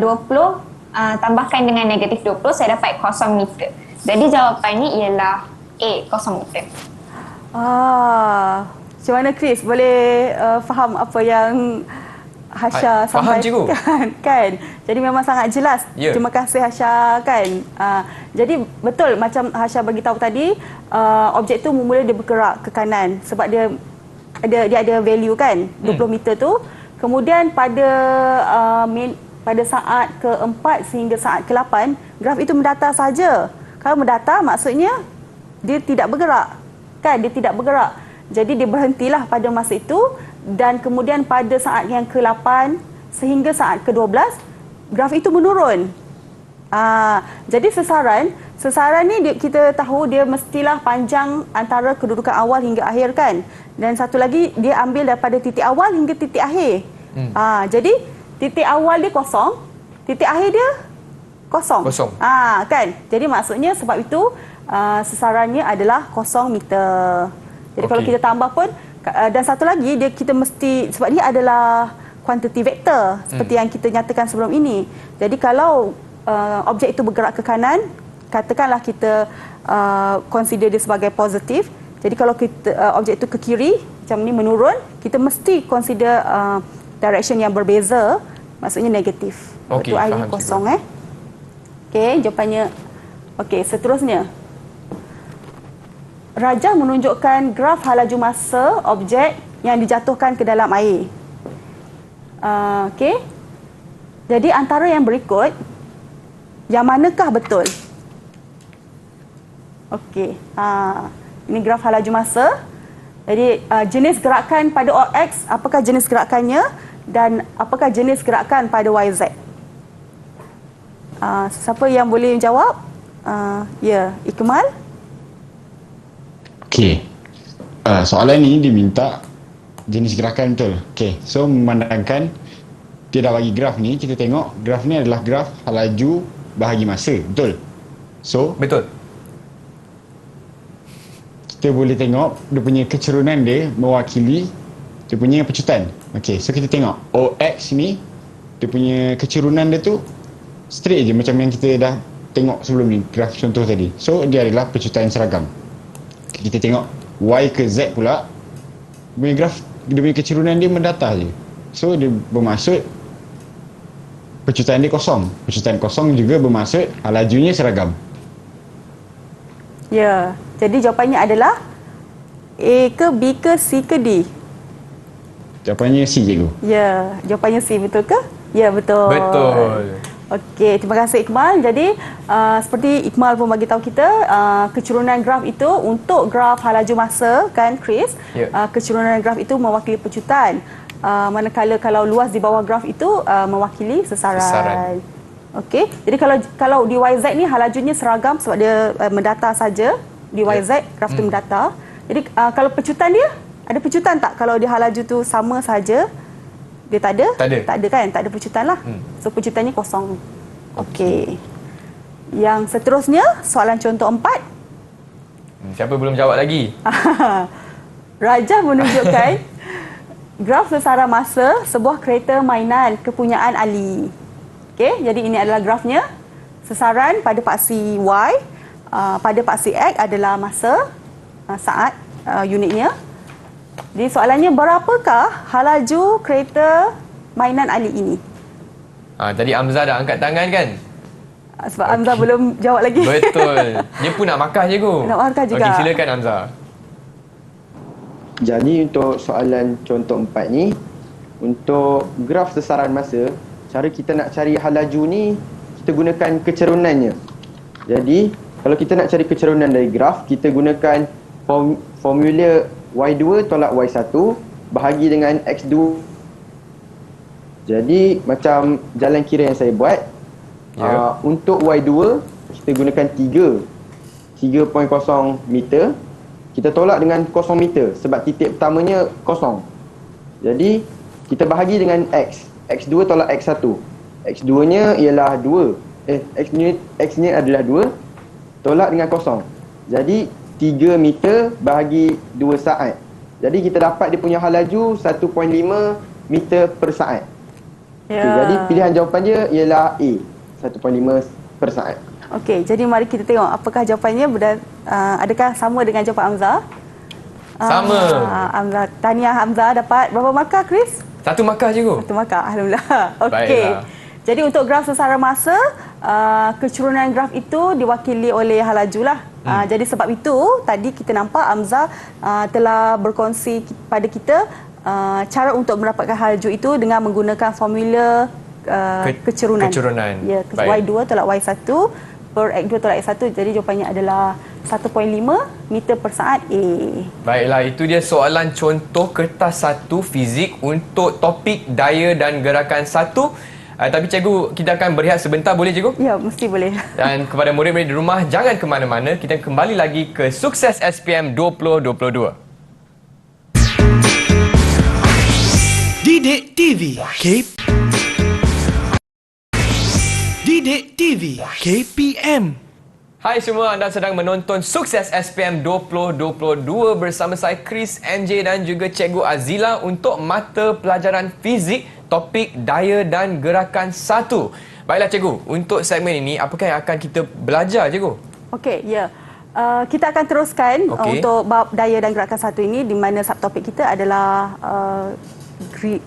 tambahkan dengan negatif 20, saya dapat 0 meter. Jadi jawapannya ialah A, 0 meter. Macam mana Chris? Boleh faham apa yang Hasha faham, cikgu. sampaikan? Kan? Jadi memang sangat jelas. Ya. Terima kasih Hasha, kan? Jadi betul macam Hasha bagi tahu tadi, objek tu mula dia bergerak ke kanan sebab dia ada value, kan? 20 meter tu. Kemudian pada saat ke-4 sehingga saat ke-8, graf itu mendata saja. Kalau mendata maksudnya dia tidak bergerak. Kan? Dia tidak bergerak. Jadi dia berhentilah pada masa itu, dan kemudian pada saat yang ke-8 sehingga saat ke-12 graf itu menurun. Jadi sesaran ni kita tahu dia mestilah panjang antara kedudukan awal hingga akhir, kan? Dan satu lagi dia ambil daripada titik awal hingga titik akhir. Jadi titik awal dia kosong, titik akhir dia kosong. Kan? Jadi maksudnya sebab itu sesarannya adalah 0 meter. Jadi kalau kita tambah pun, dan satu lagi kita mesti, sebab dia adalah quantity vector seperti yang kita nyatakan sebelum ini. Jadi kalau objek itu bergerak ke kanan, katakanlah kita consider dia sebagai positif. Jadi kalau kita objek itu ke kiri macam ni menurun, kita mesti consider direction yang berbeza, maksudnya negatif. Okey, itu I faham, kosong. Okey, jawapannya. Okey, seterusnya. Raja menunjukkan graf halaju masa objek yang dijatuhkan ke dalam air. Okey. Jadi antara yang berikut, yang manakah betul? Okey. Ini graf halaju masa. Jadi jenis gerakan pada OX, apakah jenis gerakannya, dan apakah jenis gerakan pada YZ? Siapa yang boleh menjawab? Ya, Ikmal. Okey. Soalan ni diminta jenis gerakan betul. Okey. So memandangkan dia dah bagi graf ni, kita tengok graf ni adalah graf halaju bahagi masa. Betul? So Betul. kita boleh tengok dia punya kecerunan dia mewakili dia punya pecutan. Okey, so kita tengok OX ni dia punya kecerunan dia tu straight je macam yang kita dah tengok sebelum ni, graf contoh tadi. So dia adalah pecutan seragam. Kita tengok Y ke Z pula, dia punya graf, dia punya kecerunan dia mendata je. So dia bermaksud pecutan dia kosong. Pecutan kosong juga bermaksud halajunya seragam. Ya, jadi jawapannya adalah A ke B ke C ke D? Jawapannya C, cikgu. Ya, jawapannya C, betul ke? Ya, betul. Betul. Okey, terima kasih Iqmal. Jadi seperti Iqmal pun bagi tahu kita, kecurunan graf itu untuk graf halaju masa kan Chris? Ya. Kecurunan graf itu mewakili pecutan. Manakala kalau luas di bawah graf itu mewakili sesaran. Okey. Jadi kalau di YZ ni halajunya seragam sebab dia mendata saja. Di YZ graf tu mendata. Jadi kalau pecutan dia ada pecutan tak? Kalau di halaju tu sama saja, dia tak ada? Tak ada kan? Tak ada pecutan lah. So pecutannya kosong. Okey. Yang seterusnya soalan contoh 4. Siapa belum jawab lagi? Rajah menunjukkan graf sesaran masa sebuah kereta mainan kepunyaan Ali. Okey, jadi ini adalah grafnya. Sesaran pada paksi Y, pada paksi X adalah masa, saat, unitnya. Jadi soalannya, berapakah halaju kereta mainan Ali ini? Tadi Hamzah dah angkat tangan kan? Sebab Hamzah belum jawab lagi. Betul. Dia pun nak markah cikgu. Nak markah juga. Okey, silakan Hamzah. Jadi untuk soalan contoh 4 ni, untuk graf sesaran masa, cara kita nak cari halaju ni, kita gunakan kecerunannya. Jadi, kalau kita nak cari kecerunan dari graf, kita gunakan formula Y2 tolak Y1 bahagi dengan X2. Jadi, macam jalan kira yang saya buat, untuk Y2, kita gunakan 3.0 meter. Kita tolak dengan 0 meter sebab titik pertamanya kosong. Jadi, kita bahagi dengan X. X2 tolak X1. X2-nya ialah 2. X-nya adalah 2. Tolak dengan kosong. Jadi, 3 meter bahagi 2 saat. Jadi, kita dapat dia punya halaju 1.5 meter per saat. Ya. Okay, jadi, pilihan jawapan dia ialah A. 1.5 per saat. Okey, jadi mari kita tengok apakah jawapannya. Adakah sama dengan jawapan Hamzah? Sama. Hamzah, tahniah Hamzah dapat berapa markah Chris? 1 markah cikgu. 1 markah, alhamdulillah. Okey. Baiklah. Jadi untuk graf sesaran masa, kecurunan graf itu diwakili oleh halaju lah. Jadi sebab itu tadi kita nampak Hamzah telah berkongsi pada kita cara untuk mendapatkan halaju itu dengan menggunakan formula kecerunan. Ya, Y2 tolak Y1 per X2 tolak X1. Jadi jawapannya adalah 1.5 meter per saat A. Baiklah, itu dia soalan contoh kertas 1 fizik untuk topik daya dan gerakan 1. Tapi cikgu, kita akan berehat sebentar, boleh cikgu? Ya, mesti boleh. Dan kepada murid-murid di rumah, jangan ke mana-mana. Kita kembali lagi ke Sukses SPM 2022. Didik TV Didik TV KPM. Hai semua, anda sedang menonton Sukses SPM 2022 bersama saya Chris MJ dan juga Cikgu Azila untuk mata pelajaran fizik topik daya dan gerakan 1. Baiklah cikgu, untuk segmen ini apakah yang akan kita belajar cikgu? Okey, ya. Kita akan teruskan untuk bab daya dan gerakan 1 ini, di mana subtopik kita adalah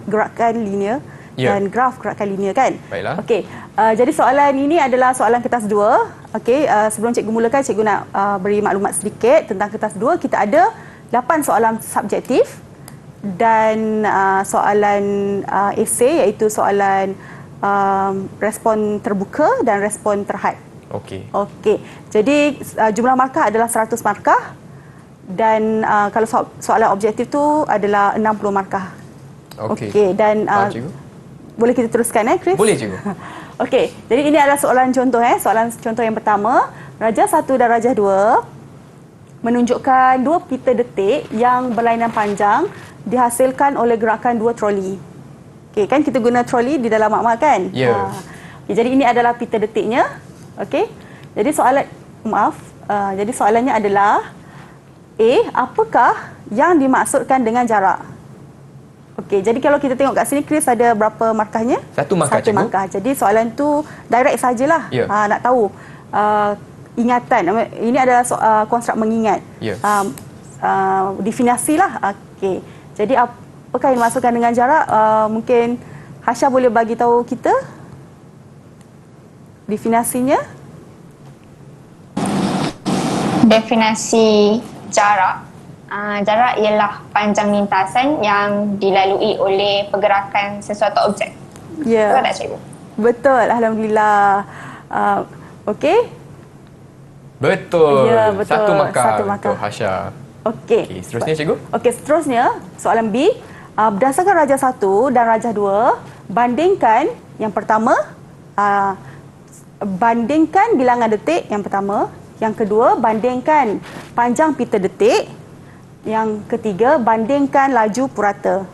gerakan linear dan graf gerakan linear kan? Baiklah. Okey, jadi soalan ini adalah soalan kertas 2. Okey, sebelum cikgu mulakan, cikgu nak beri maklumat sedikit tentang kertas 2. Kita ada 8 soalan subjektif dan soalan esei, iaitu soalan respon terbuka dan respon terhad. Okey. Okey. Jadi jumlah markah adalah 100 markah dan kalau soalan objektif tu adalah 60 markah. Okey, dan boleh kita teruskan Chris? Boleh cikgu. Okey, jadi ini adalah soalan contoh soalan contoh yang pertama. Rajah 1 dan rajah 2 menunjukkan 2 pita detik yang berlainan panjang dihasilkan oleh gerakan 2 troli. Okey, kan kita guna troli di dalam makmal kan? Ya. Okay, jadi ini adalah pita detiknya. Okey. Jadi jadi soalannya adalah A, apakah yang dimaksudkan dengan jarak? Okey, jadi kalau kita tengok kat sini, Chris, ada berapa markahnya? 1 markah, 1 markah. Jadi soalan tu direct sajalah. Ya. Nak tahu ingatan. Ini adalah konstruk mengingat. Ya. Definasi lah. Okey. Jadi apakah yang dimaksudkan dengan jarak? Mungkin Hasya boleh bagi tahu kita definisinya? Definisi jarak. Jarak ialah panjang lintasan yang dilalui oleh pergerakan sesuatu objek. Ya. Betul tak cikgu? Betul, alhamdulillah. Okey. Betul. Ya, betul. Satu markah Satu markah. untuk Hasya. Okey. Okey, seterusnya cikgu. Okey, seterusnya soalan B. Berdasarkan Raja 1 dan Raja 2, bandingkan yang pertama, bandingkan bilangan detik yang pertama. Yang kedua, bandingkan panjang pita detik. Yang ketiga, bandingkan laju purata.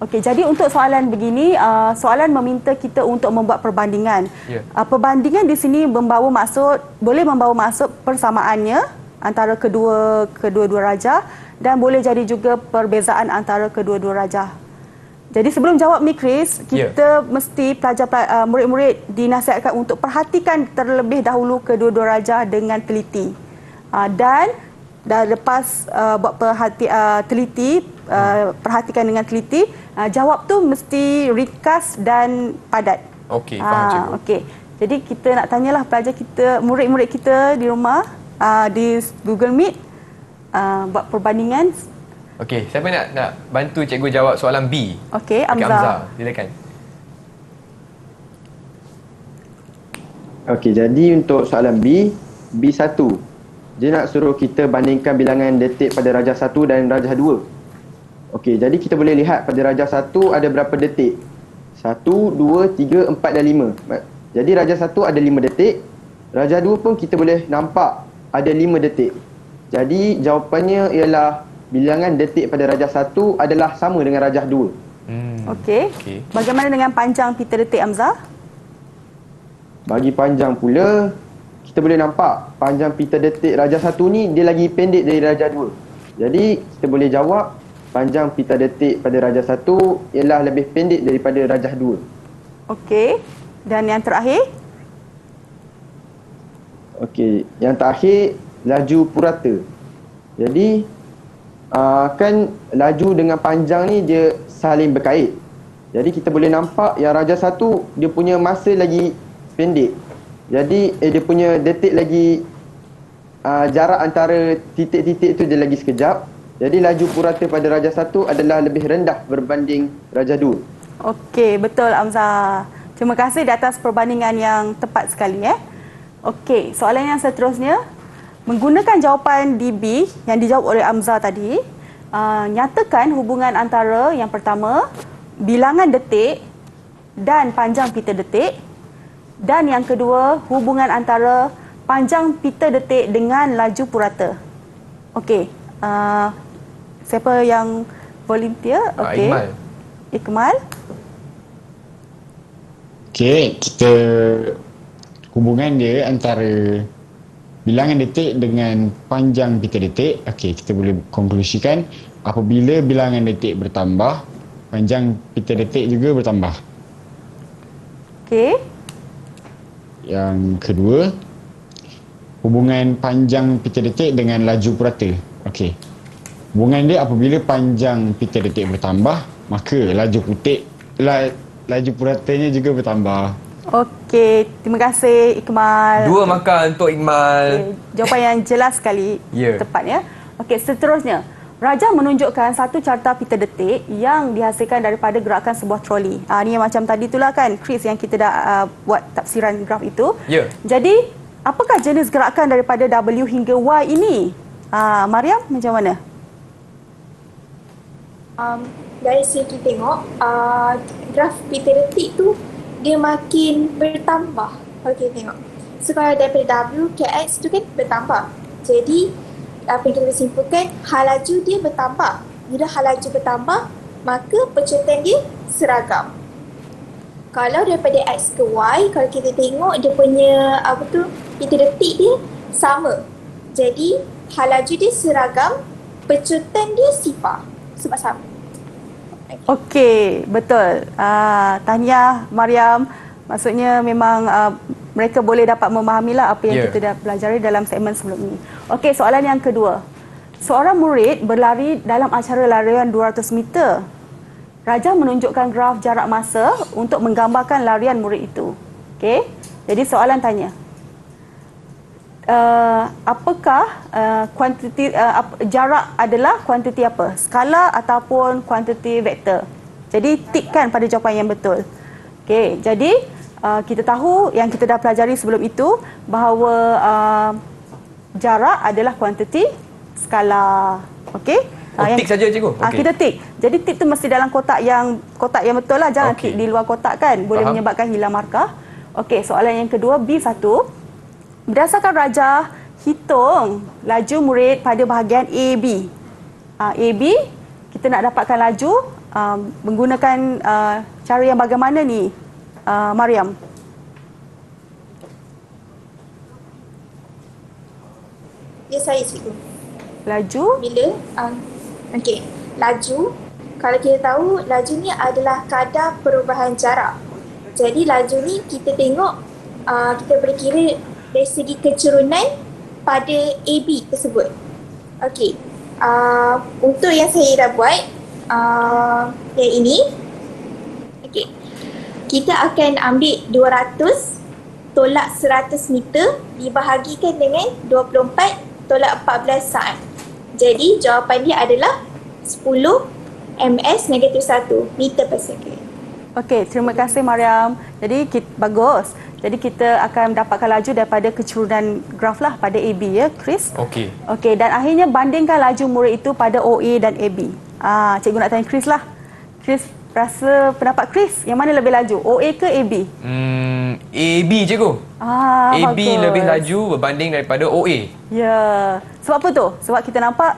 Okey, jadi untuk soalan begini, soalan meminta kita untuk membuat perbandingan. Ya. Perbandingan di sini boleh membawa maksud persamaannya antara kedua-dua raja dan boleh jadi juga perbezaan antara kedua-dua raja. Jadi sebelum jawab ni Chris, kita mesti murid-murid dinasihatkan untuk perhatikan terlebih dahulu kedua-dua raja dengan teliti. Dan lepas buat perhatikan dengan teliti, jawab tu mesti ringkas dan padat. Okey, faham cikgu. Okey. Jadi kita nak tanyalah pelajar kita, murid-murid kita di rumah, di Google Meet, buat perbandingan. Okey, siapa nak bantu cikgu jawab soalan B? Okey, Okey, Amza. Silakan. Okey, jadi untuk soalan B1. Dia nak suruh kita bandingkan bilangan detik pada Raja 1 dan Raja 2. Okey, jadi kita boleh lihat pada Raja 1 ada berapa detik. 1, 2, 3, 4 dan 5. Jadi Raja 1 ada 5 detik. Raja 2 pun kita boleh nampak ada 5 detik. Jadi jawapannya ialah bilangan detik pada Raja 1 adalah sama dengan Raja 2. Okey. Bagaimana dengan panjang pita detik, Amza? Bagi panjang pula, kita boleh nampak panjang pita detik Raja 1 ni dia lagi pendek dari Raja 2. Jadi kita boleh jawab panjang pita detik pada Raja 1 ialah lebih pendek daripada Raja 2. Okey. Dan yang terakhir? Okey, yang terakhir laju purata. Jadi kan laju dengan panjang ni dia saling berkait. Jadi kita boleh nampak yang Raja 1 dia punya masa lagi pendek. Jadi dia punya detik lagi jarak antara titik-titik tu dia lagi sekejap. Jadi laju purata pada Raja 1 adalah lebih rendah berbanding Raja 2. Okey, betul Amza. Terima kasih di atas perbandingan yang tepat sekali. Okey, soalan yang seterusnya. Menggunakan jawapan DB yang dijawab oleh Amza tadi, nyatakan hubungan antara yang pertama, bilangan detik dan panjang pita detik. Dan yang kedua, hubungan antara panjang pita detik dengan laju purata. Okey. Siapa yang volunteer? Okey. Ikmal. Okey, kita hubungan dia antara bilangan detik dengan panjang pita detik. Okey, kita boleh konklusikan apabila bilangan detik bertambah, panjang pita detik juga bertambah. Okey. Yang kedua, hubungan panjang pita detik dengan laju purata. Okey. Hubungan dia apabila panjang pita detik bertambah, maka laju puratanya juga bertambah. Okey, terima kasih Ikmal. 2 markah untuk Ikmal. Okay. Jawapan yang jelas sekali, tepat ya. Okey, seterusnya. Raja menunjukkan satu carta pita detik yang dihasilkan daripada gerakan sebuah troli. Ni yang macam tadi itulah kan, Chris, yang kita dah buat tafsiran graf itu. Ya. Jadi, apakah jenis gerakan daripada W hingga Y ini? Mariam, macam mana? Dari segi tengok, graf pita detik tu dia makin bertambah. Okey, tengok. So kalau daripada W ke X tu kan bertambah. Jadi apa yang kita boleh simpulkan, hal laju dia bertambah. Bila hal laju bertambah, maka percutian dia seragam. Kalau daripada X ke Y, kalau kita tengok dia punya pita detik dia sama. Jadi hal laju dia seragam, percutian dia sifar sebab sama. Okey, betul. Tahniah Mariam. Maksudnya memang mereka boleh dapat memahamilah apa yang kita dah pelajari dalam segmen sebelum ini. Okey, soalan yang kedua. Seorang murid berlari dalam acara larian 200 meter. Raja menunjukkan graf jarak masa untuk menggambarkan larian murid itu. Okey, jadi soalan tanya. Apakah kuantiti jarak adalah kuantiti apa? Skala ataupun kuantiti vektor? Jadi tikkan pada jawapan yang betul. Okey, jadi kita tahu yang kita dah pelajari sebelum itu bahawa jarak adalah kuantiti, skala. Okey? Tik saja cikgu. Okey. Kita tik. Jadi tik tu mesti dalam kotak yang betul lah. Jangan tik di luar kotak kan. Boleh Faham. menyebabkan hilang markah. Okey, soalan yang kedua B1. Berdasarkan rajah, hitung laju murid pada bahagian AB. AB, kita nak dapatkan laju menggunakan cara yang bagaimana ni, Mariam? Ya, saya cikgu. Laju? Bila okey, laju, kalau kita tahu laju ni adalah kadar perubahan jarak. Jadi laju ni kita tengok kita boleh kira dari segi kecurunan pada AB tersebut. Okey. Untuk yang saya dah buat yang ini, okey. Kita akan ambil 200 tolak 100 meter dibahagikan dengan 24 tolak 14 saat. Jadi jawapan dia adalah 10 ms-1 meter per second. Okey, terima kasih Mariam. Jadi bagus. Jadi kita akan mendapatkan laju daripada kecurunan graf lah pada AB ya, Chris. Okey. Okey, dan akhirnya bandingkan laju murid itu pada OA dan AB. Cikgu nak tanya Chris lah. Chris, rasa pendapat Chris yang mana lebih laju, OA ke AB? AB cikgu. AB Bagus. lebih laju berbanding daripada OA. Ya. Sebab apa tu? Sebab kita nampak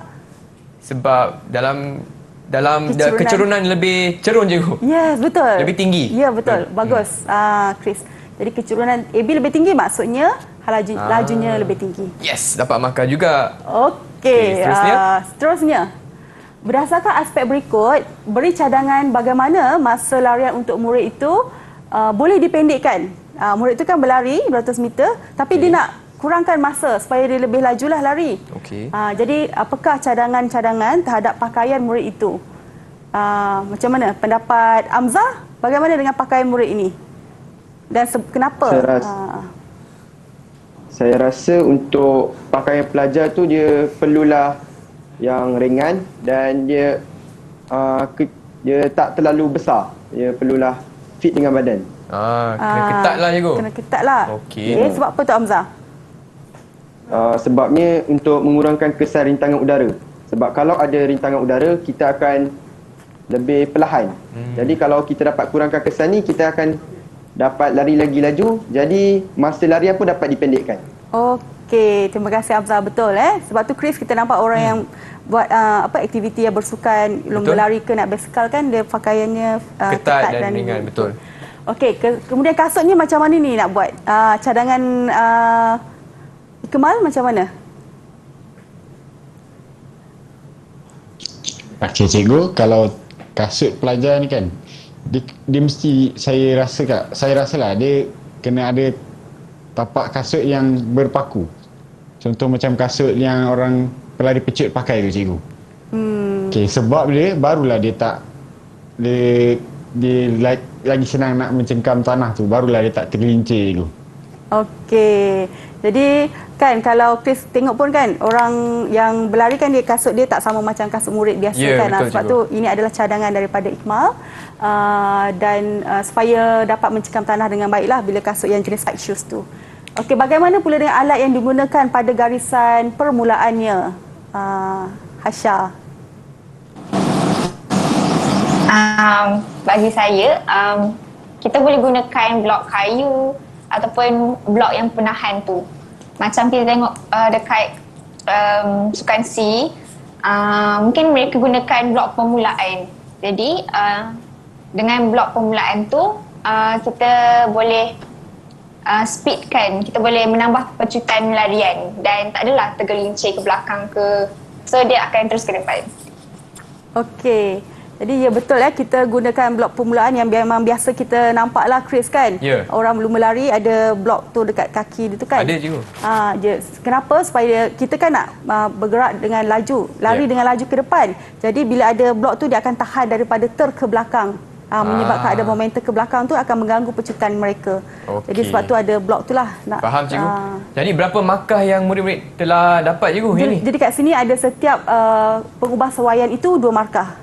Sebab dalam Kecurunan. kecurunan lebih cerun cikgu. yes, betul. Lebih tinggi. Ya, betul. Bagus. Chris. Jadi kecurunan AB lebih tinggi maksudnya lajunya lebih tinggi. Yes, dapat markah juga. Okey, seterusnya. Berdasarkan aspek berikut, beri cadangan bagaimana masa larian untuk murid itu boleh dipendekkan. Murid itu kan berlari 200 meter, tapi dia nak kurangkan masa supaya dia lebih lajulah lari. Okey. Jadi apakah cadangan-cadangan terhadap pakaian murid itu? Macam mana pendapat Amzah? Bagaimana dengan pakaian murid ini? Dan kenapa? Saya rasa untuk pakaian pelajar tu dia perlulah yang ringan dan dia tak terlalu besar. Dia perlulah fit dengan badan. Kena ketat lah cikgu. Kena ketat lah. Okey. Sebab apa tu Amzah? Sebabnya untuk mengurangkan kesan rintangan udara. Sebab kalau ada rintangan udara, kita akan lebih perlahan. Jadi kalau kita dapat kurangkan kesan ni, kita akan dapat lari lagi laju. Jadi masa larian pun dapat dipendekkan. Okey, terima kasih Amzah. Betul Sebab tu Chris, kita nampak orang yang buat aktiviti yang bersukan, lomba lari ke nak basikal kan, dia pakaiannya ketat dan ringan. Betul. Okey, kemudian kasutnya macam mana ni nak buat? Cadangan Kemal macam mana? Okey cikgu, kalau kasut pelajar ni kan, dia mesti, saya rasalah dia kena ada tapak kasut yang berpaku. Contoh macam kasut yang orang pelari pecut pakai tu cikgu. Okey, sebab dia barulah dia lagi senang nak mencengkam tanah tu, barulah dia tak tergelincir cikgu. Okey. Jadi kan kalau Chris tengok pun kan, orang yang berlari kan dia kasut dia tak sama macam kasut murid biasa kan. Betul, Sebab cikgu. tu ini adalah cadangan daripada Iqmal dan supaya dapat mencengkam tanah dengan baiklah bila kasut yang jenis tight shoes tu. Okey, bagaimana pula dengan alat yang digunakan pada garisan permulaannya? Hasha. Bagi saya, kita boleh gunakan blok kayu ataupun blok yang penahan tu. Macam kita tengok dekat sukan C, mungkin mereka gunakan blok permulaan. Jadi dengan blok permulaan tu kita boleh speedkan, kita boleh menambah kepecutan larian dan tak adalah tergelincir ke belakang ke. So dia akan terus ke depan. Okey. Jadi ya betul kita gunakan blok permulaan yang memang biasa kita nampak lah Chris kan. Ya. Orang belum berlari ada blok tu dekat kaki dia tu kan. Ada cikgu. Kenapa? Supaya kita kan nak bergerak dengan laju, lari dengan laju ke depan. Jadi bila ada blok tu dia akan tahan daripada ke belakang. Menyebabkan ada momentum ke belakang tu akan mengganggu pecutan mereka. Okey. Jadi sebab tu ada blok tu lah. Faham cikgu. Jadi berapa markah yang murid-murid telah dapat cikgu hari ni? Jadi kat sini ada setiap pengubah sesuaian itu 2 markah.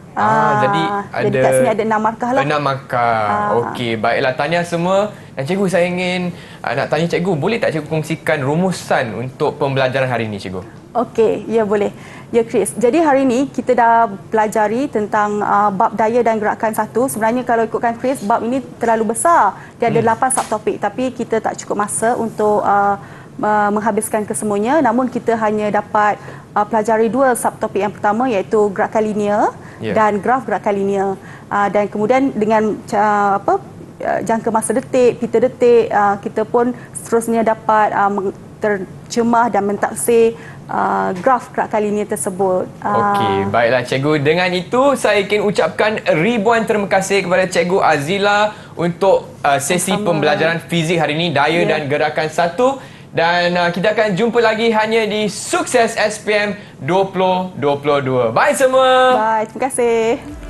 Jadi kat sini ada 6 markah lah. 6 markah. Okey, baiklah, tahniah semua. Dan cikgu, saya ingin nak tanya cikgu, boleh tak cikgu kongsikan rumusan untuk pembelajaran hari ini, cikgu? Okey, ya boleh. Ya Chris, jadi hari ini kita dah pelajari tentang bab daya dan gerakan 1. Sebenarnya kalau ikutkan Chris, bab ini terlalu besar. Dia ada 8 subtopik, tapi kita tak cukup masa untuk menghabiskan kesemuanya. Namun kita hanya dapat pelajari 2 subtopik yang pertama, iaitu gerakan linear dan graf gerakan linear. Dan kemudian dengan jangka masa detik, pita detik, kita pun seterusnya dapat terjemah dan mentaksir graf gerakan linear tersebut. Okey, baiklah cikgu. Dengan itu, saya ingin ucapkan ribuan terima kasih kepada Cikgu Azila untuk sesi pembelajaran fizik hari ini, daya dan gerakan 1. Dan kita akan jumpa lagi hanya di Sukses SPM 2022. Bye semua. Bye, terima kasih.